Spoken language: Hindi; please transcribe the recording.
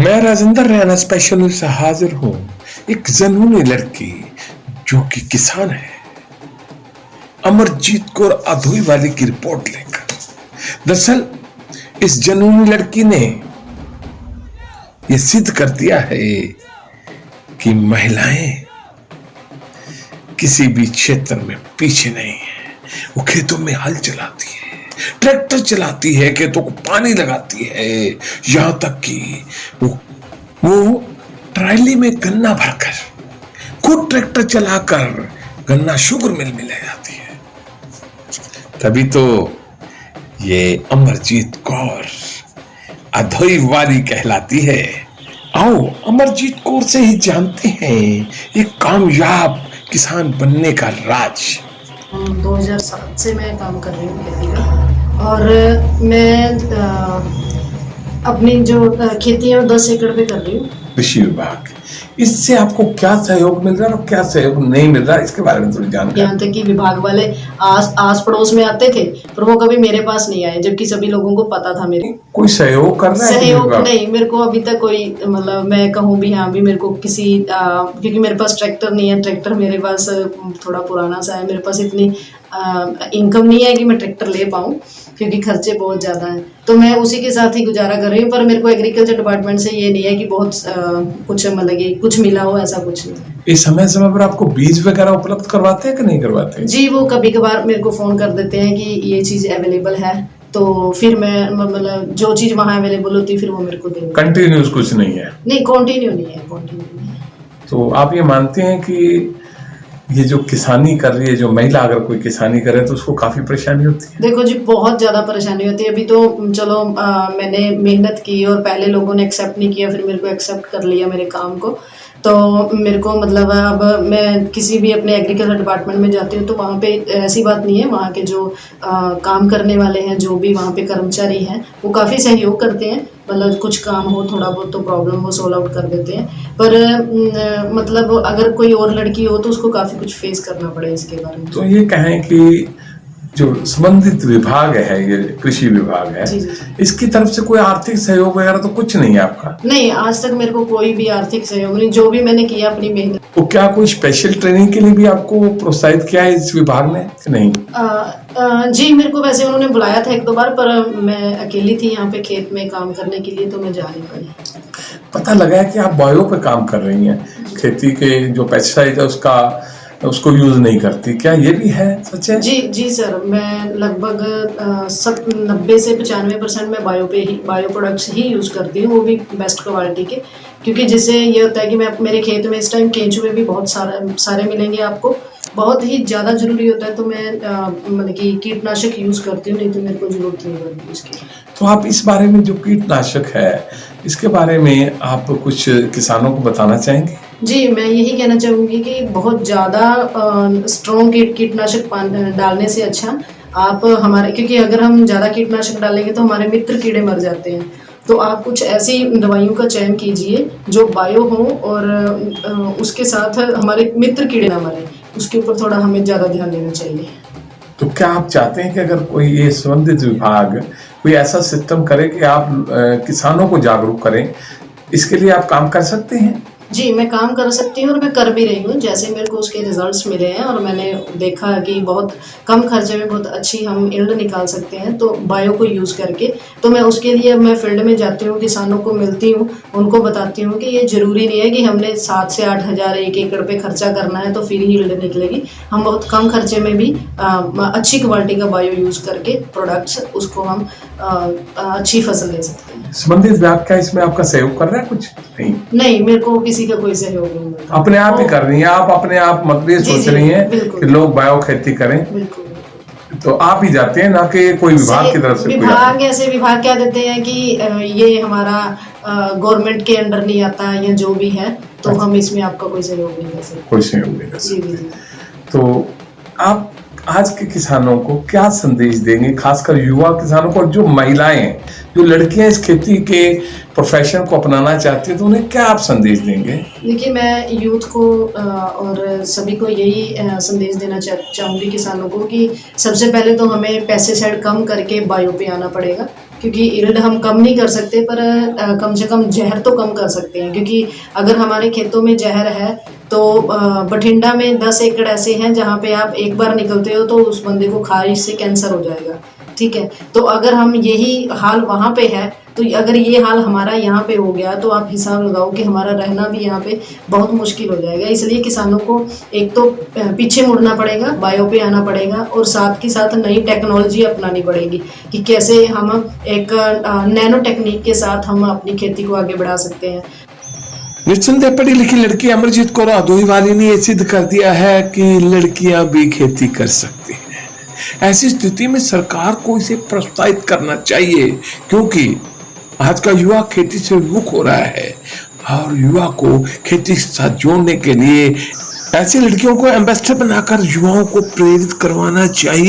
मैं राजेंद्र रैना स्पेशल से हाजिर हूं एक जनूनी लड़की जो कि किसान है, अमरजीत कौर अधोई वाली की रिपोर्ट लेकर। दरअसल इस जनूनी लड़की ने यह सिद्ध कर दिया है कि महिलाएं किसी भी क्षेत्र में पीछे नहीं है। वो खेतों में हल चलाती है, ट्रैक्टर चलाती है, खेतों को पानी लगाती है, यहां तक कि वो ट्राली में गन्ना भरकर खुद ट्रैक्टर चलाकर गन्ना शुगर मिल में ले जाती है। तभी तो ये अमरजीत कौर अधोई वाली कहलाती है। आओ अमरजीत कौर से ही जानते हैं एक कामयाब किसान बनने का राज। 2007 से मैं काम कर रही हूँ खेती का, और मैं अपनी जो खेती है वो 10 एकड़ पे कर रही हूँ। कृषि विभाग, इससे आपको क्या सहयोग मिल रहा है और क्या सहयोग नहीं मिल रहा है, इसके बारे में थोड़ी जानकारी। यहाँ तक कि विभाग वाले आस पड़ोस में आते थे, पर वो कभी मेरे पास नहीं आए, जबकि सभी लोगों को पता था मेरे। कोई सहयोग कर रहा है? सहयोग नहीं, मेरे को अभी तक कोई, मतलब मैं कहूँ भी हाँ भी मेरे को किसी क्योंकि मेरे पास ट्रैक्टर नहीं है, ट्रैक्टर मेरे पास थोड़ा पुराना सा है, मेरे पास इतनी इनकम नहीं है कि मैं ट्रैक्टर ले पाऊँ, क्योंकि खर्चे बहुत ज़्यादा हैं, तो मैं उसी के साथ ही गुजारा कर रही हूँ। पर मेरे को एग्रीकल्चर डिपार्टमेंट से ये नहीं है कि बहुत कुछ मतलब कि कुछ मिला हो, ऐसा कुछ नहीं। इस समय पर आपको बीज वगैरह उपलब्ध करवाते हैं कि नहीं करवाते? जी, वो कभी कभार मेरे को फ़ोन कर देते हैं कि ये चीज़ अवेलेबल है, तो फिर मैं मतलब जो चीज़ वहाँ अवेलेबल होती है फिर वो मेरे को दे। कंटिन्यूस कुछ नहीं है? नहीं, कंटिन्यू नहीं है। तो आप ये मानते हैं कि ये जो किसानी कर रही है, जो महिला अगर कोई किसानी करे तो उसको काफी परेशानी होती है? देखो जी, बहुत ज्यादा परेशानी होती है। अभी तो चलो मैंने मेहनत की और पहले लोगों ने एक्सेप्ट नहीं किया, फिर मेरे को एक्सेप्ट कर लिया मेरे काम को, तो मेरे को मतलब अब मैं किसी भी अपने एग्रीकल्चर डिपार्टमेंट में जाती हूँ तो वहाँ पे ऐसी बात नहीं है, वहाँ के जो काम करने वाले हैं, जो भी वहाँ पे कर्मचारी हैं, वो काफ़ी सहयोग करते हैं। मतलब कुछ काम हो, थोड़ा बहुत तो प्रॉब्लम हो, सोल्व आउट कर देते हैं। पर मतलब अगर कोई और लड़की हो तो उसको काफ़ी कुछ फेस करना पड़े इसके बारे में। तो ये कहें कि जो संबंधित विभाग है, ये कृषि विभाग है, जी। इसकी तरफ से कोई आर्थिक सहयोग वगैरह तो कुछ नहीं है आपका? नहीं, आज तक मेरे को कोई भी आर्थिक सहयोग नहीं, जो भी मैंने किया अपनी मेहनत। तो क्या कोई स्पेशल ट्रेनिंग के लिए भी आपको प्रोत्साहित किया है इस विभाग ने? नहीं। जी, मेरे को वैसे उन्होंने बुलाया था 1-2 बार, पर मैं अकेली थी यहाँ पे खेत में काम करने के लिए, तो मैं जा नहीं पाई। पता लगा है कि आप बायो पे काम कर रही हैं, खेती के जो पेस्टिसाइड है उसको यूज नहीं करती, क्या ये भी है, सच है? जी सर, मैं लगभग 90 से 95% मैं बायो प्रोडक्ट्स ही यूज़ करती हूँ, वो भी बेस्ट क्वालिटी के, क्योंकि जिससे ये होता है कि मैं मेरे खेत में इस टाइम केंचुए भी बहुत सारे मिलेंगे आपको, बहुत ही ज़्यादा ज़रूरी होता है, तो मैं मतलब कि कीटनाशक यूज़ करती हूँ, नहीं तो मेरे को ज़रूरत नहीं पड़ती इसकी। तो आप इस बारे में, जो कीटनाशक है, इसके बारे में आप कुछ किसानों को बताना चाहेंगे? जी, मैं यही कहना चाहूँगी कि बहुत ज़्यादा स्ट्रॉन्ग कीटनाशक डालने से अच्छा आप हमारे, क्योंकि अगर हम ज़्यादा कीटनाशक डालेंगे तो हमारे मित्र कीड़े मर जाते हैं, तो आप कुछ ऐसी दवाइयों का चयन कीजिए जो बायो हो और उसके साथ हमारे मित्र कीड़े ना मरें, उसके ऊपर थोड़ा हमें ज़्यादा ध्यान देना चाहिए। तो क्या आप चाहते हैं कि अगर कोई ये संबंधित विभाग कोई ऐसा सिस्टम करे कि आप किसानों को जागरूक करें, इसके लिए आप काम कर सकते हैं? जी, मैं काम कर सकती हूँ और मैं कर भी रही हूँ। जैसे मेरे को उसके रिजल्ट्स मिले हैं और मैंने देखा कि बहुत कम खर्चे में बहुत अच्छी हम यील्ड निकाल सकते हैं, तो बायो को यूज़ करके, तो मैं उसके लिए मैं फील्ड में जाती हूँ, किसानों को मिलती हूँ, उनको बताती हूँ कि ये ज़रूरी नहीं है कि हमने 7 से 8 हज़ार 1 एकड़ पे खर्चा करना है तो फिर ही यील्ड निकलेगी। हम बहुत कम खर्चे में भी अच्छी क्वालिटी का बायो यूज़ करके प्रोडक्ट्स, उसको हम अच्छी फसल ले सकते हैं। संबंधित विभाग क्या इसमें आपका सहयोग कर रहा है? कुछ नहीं, मेरे को किसी का कोई सहयोग नहीं मिलता। अपने आप ही कर रही हैं आप, अपने आप मतलब ये सोच रही हैं कि लोग बायो खेती करें? बिल्कुल। तो आप ही जाते हैं, ना कि कोई विभाग की तरफ से? विभाग क्या देते हैं कि ये हमारा गवर्नमेंट के अंडर नहीं आता या जो भी है, तो हम इसमें आपका कोई सहयोग नहीं कर सकते। कोई सहयोग नहीं कर सकते। तो आप आज के किसानों को क्या संदेश देंगे, खासकर युवा किसानों को, और जो महिलाएं हैं, जो लड़कियां इस खेती के प्रोफेशन को अपनाना चाहती हैं, तो उन्हें क्या आप संदेश देंगे? देखिए, मैं यूथ को और सभी को यही संदेश देना चाहूँगी किसानों को कि सबसे पहले तो हमें पेस्टिसाइड कम करके बायो पे आना पड़ेगा, क्योंकि यील्ड हम कम नहीं कर सकते पर कम से कम जहर तो कम कर सकते हैं। क्योंकि अगर हमारे खेतों में जहर है तो बठिंडा में 10 एकड़ ऐसे हैं जहाँ पे आप एक बार निकलते हो तो उस बंदे को खारिश से कैंसर हो जाएगा, ठीक है। तो अगर हम यही हाल वहाँ पे है, तो अगर ये हाल हमारा यहाँ पे हो गया तो आप हिसाब लगाओ कि हमारा रहना भी यहाँ पे बहुत मुश्किल हो जाएगा। इसलिए किसानों को एक तो पीछे मुड़ना पड़ेगा, बायो पे आना पड़ेगा, और साथ के साथ नई टेक्नोलॉजी अपनानी पड़ेगी कि कैसे हम एक नैनो टेक्निक के साथ हम अपनी खेती को आगे बढ़ा सकते हैं। निस्संदेह पढ़ी लिखी लड़की अमरजीत कौर अदोईवाली ने यह सिद्ध कर दिया है कि लड़कियां भी खेती कर सकती हैं। ऐसी स्थिति में सरकार को इसे प्रोत्साहित करना चाहिए, क्योंकि आज का युवा खेती से विमुख हो रहा है, और युवा को खेती के साथ जोड़ने के लिए ऐसी लड़कियों को एम्बेसडर बनाकर युवाओं को प्रेरित करवाना चाहिए।